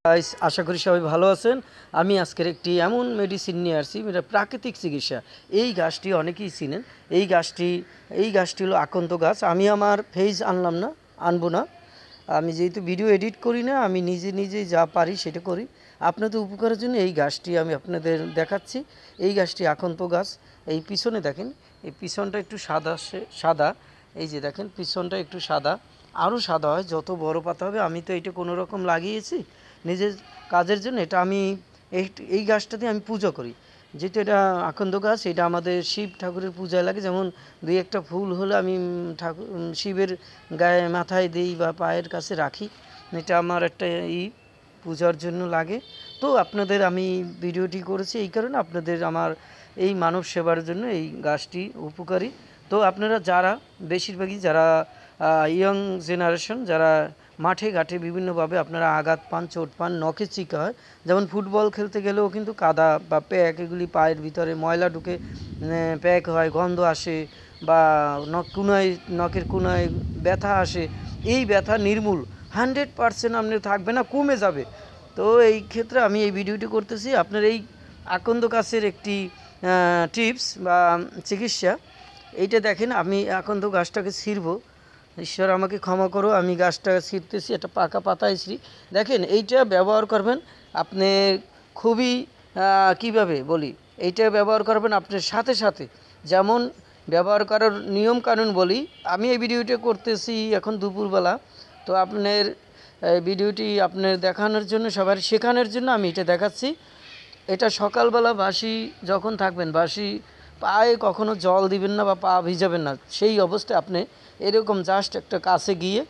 Guys, আশা করি সবাই ভালো আছেন। আমি আজকের একটি এমন মেডিসিন নিয়ে আসছি, এটা প্রাকৃতিক চিকিৎসা। এই গাছটি অনেকেই চিনেন। এই গাছটি হলো আকন্দ গাছ। আমি আমার ফেজ আনবো না। আমি যেহেতু ভিডিও এডিট করি না, আমি নিজেই যা পারি সেটা করি। আপনাদের উপকারের জন্য এই গাছটি আমি আপনাদের দেখাচ্ছি। এই গাছটি আকন্দ গাছ। এই পিছনে দেখেন, এই পিছনটা একটু সাদা। এই যে দেখেন, পিছনটা একটু সাদা, আরও সাদা হয় যত বড় পাতা হবে। আমি তো এটা কোনো রকম লাগিয়েছি নিজের কাজের জন্য। এটা আমি এই গাছটাতে আমি পুজো করি, যেহেতু এটা আকন্দ গাছ। এটা আমাদের শিব ঠাকুরের পূজায় লাগে। যেমন দুই একটা ফুল হলে আমি শিবের গায়ে মাথায় দিই বা পায়ের কাছে রাখি। এটা আমার একটা পূজার জন্য লাগে। তো আপনাদের আমি ভিডিওটি করেছি এই কারণে, আপনাদের আমার এই মানব সেবার জন্য এই গাছটি উপকারী। তো আপনারা বেশিরভাগই যারা ইয়ং জেনারেশন, যারা মাঠে ঘাটে বিভিন্নভাবে আপনারা আঘাত পান, চোট পান, নখে চিকা হয়। যেমন ফুটবল খেলতে গেলেও কিন্তু কাদা বা প্যাক, এগুলি পায়ের ভিতরে ময়লা ঢুকে প্যাক হয়, গন্ধ আসে, বা নখের কোনায় ব্যথা আসে। এই ব্যথা নির্মূল 100% আপনার থাকবে না, কমে যাবে। তো এই ক্ষেত্রে আমি এই ভিডিওটি করতেছি। আপনার এই আকন্দ গাছের একটি টিপস বা চিকিৎসা। এইটা দেখেন, আমি আকন্দ গাছটাকে ছিঁড়বো। ঈশ্বর আমাকে ক্ষমা করো, আমি গাছটা ছিঁড়তেছি, একটা পাকা পাতায় ছিঁড়ি। দেখেন, এইটা ব্যবহার করবেন আপনি খুবই কীভাবে বলি, এইটা ব্যবহার করবেন আপনার সাথে সাথে। যেমন ব্যবহার করার নিয়ম কানুন বলি। আমি এই ভিডিওটা করতেছি এখন দুপুরবেলা। তো আপনার ভিডিওটি আপনার দেখানোর জন্য, সবার শেখানোর জন্য আমি এটা দেখাচ্ছি। এটা সকালবেলা বাসি যখন থাকবেন, বাসি পায়ে কখনো জল দিবেন না বা পা ভিজাবেন না। সেই অবস্থায় আপনি এরকম জাস্ট একটা কাছে গিয়ে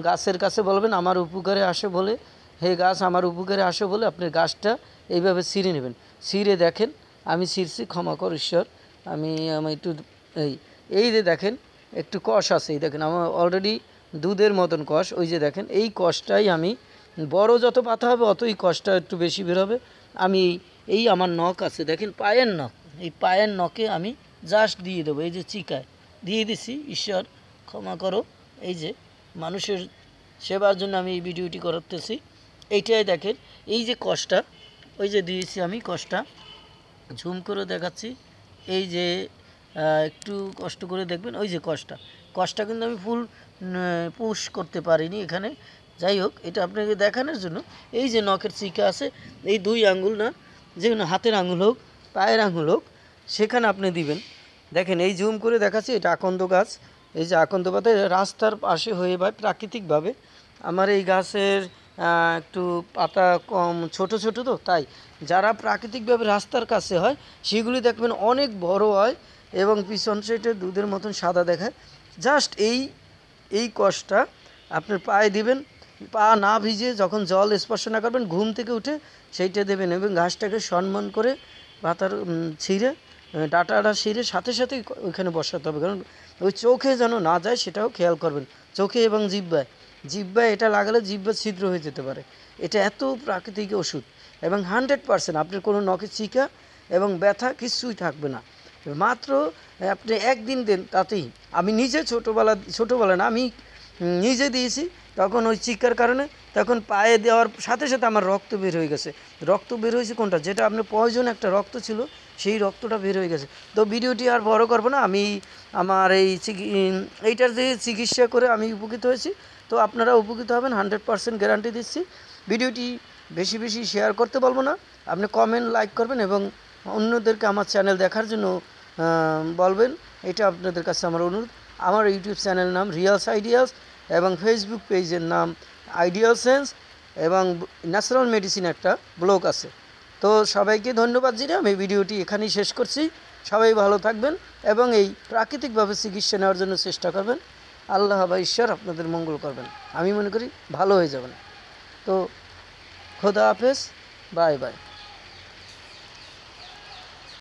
গাছের কাছে বলবেন আমার উপকারে আসে বলে, হে গাছ আমার উপকারে আসে বলে আপনি গাছটা এইভাবে ছিঁড়ে নেবেন। ছিঁড়ে দেখেন, আমি ছিঁড়ছি, ক্ষমা কর ঈশ্বর। আমি একটু এই যে দেখেন একটু কষ আছে, এই দেখেন আমার অলরেডি দুধের মতন কষ। ওই যে দেখেন, এই কষটাই আমি, বড় যত পাতা হবে অতই কষটা একটু বেশি বের হবে। আমি এই আমার নখ আছে দেখেন, পায়ের নখ, এই পায়ের নখে আমি জাস্ট দিয়ে দেবো। এই যে চিকায় দিয়ে দিছি, ঈশ্বর ক্ষমা করো। এই যে মানুষের সেবার জন্য আমি এই ভিডিওটি করতেছি। এইটাই দেখেন, এই যে কষটা, ওই যে দিয়েছি আমি কষটা, ঝুম করে দেখাচ্ছি। এই যে একটু কষ্ট করে দেখবেন, ওই যে কষটা কিন্তু আমি ফুল পুশ করতে পারিনি এখানে। যাই হোক, এটা আপনাকে দেখানোর জন্য। এই যে নখের চিকা আছে, এই দুই আঙ্গুল না, যে কোনো হাতের আঙুল হোক, পায়ের আঙুল হোক, সেখানে আপনি দিবেন। দেখেন, এই জুম করে দেখাচ্ছি, এটা আকন্দ গাছ। এই যে আকন্দ পাতা রাস্তার পাশে হয়ে বা প্রাকৃতিকভাবে আমার এই গাছের একটু পাতা কম, ছোট তো, তাই যারা প্রাকৃতিকভাবে রাস্তার কাছে হয় সেগুলি দেখবেন অনেক বড় হয় এবং পিছন সাইডে দুধের মতন সাদা দেখায়। জাস্ট এই কষটা আপনার পায়ে দিবেন, পা না ভিজে, যখন জল স্পর্শ না করবেন, ঘুম থেকে উঠে সেইটা দেবেন এবং ঘাসটাকে সম্মান করে পাতার ছিঁড়ে ডাটাটা ছিঁড়ে সাথে সাথেই ওইখানে বসাতে হবে। কারণ ওই চোখে যেন না যায় সেটাও খেয়াল করবেন। চোখে এবং জিহ্বায় এটা লাগালে জিহ্বা ছিদ্র হয়ে যেতে পারে। এটা এত প্রাকৃতিক ওষুধ এবং 100% আপনার কোনো নখে চিকা এবং ব্যথা কিছুই থাকবে না। মাত্র আপনি একদিন দেন, তাতেই। আমি নিজে ছোটোবেলা না, আমি নিজে দিয়েছি। তখন ওই চিকার কারণে তখন পায়ে দেওয়ার সাথে সাথে আমার রক্ত বের হয়ে গেছে। রক্ত বের হয়েছে কোনটা, যেটা আপনার প্রয়োজন একটা রক্ত ছিল, সেই রক্তটা বের হয়ে গেছে। তো ভিডিওটি আর বড় করবো না। আমি আমার এইটার যে চিকিৎসা করে আমি উপকৃত হয়েছি। তো আপনারা উপকৃত হবেন, 100% গ্যারান্টি দিচ্ছি। ভিডিওটি বেশি শেয়ার করতে বলবো না, আপনি কমেন্ট, লাইক করবেন এবং অন্যদেরকে আমার চ্যানেল দেখার জন্য বলবেন। এটা আপনাদের কাছে আমার অনুরোধ। আমার ইউটিউব চ্যানেল নাম রিয়ালস আইডিয়াস এবং ফেসবুক পেজের নাম আইডিয়াল সেন্স এবং ন্যাচারাল মেডিসিন একটা ব্লগ আছে। তো সবাইকে ধন্যবাদ জানিয়ে আমি ভিডিওটি এখানেই শেষ করছি। সবাই ভালো থাকবেন এবং এই প্রাকৃতিকভাবে চিকিৎসা নেওয়ার জন্য চেষ্টা করবেন। আল্লাহ বা ঈশ্বর আপনাদের মঙ্গল করবেন, আমি মনে করি ভালো হয়ে যাবেন। তো খোদা হাফেজ, বাই বাই।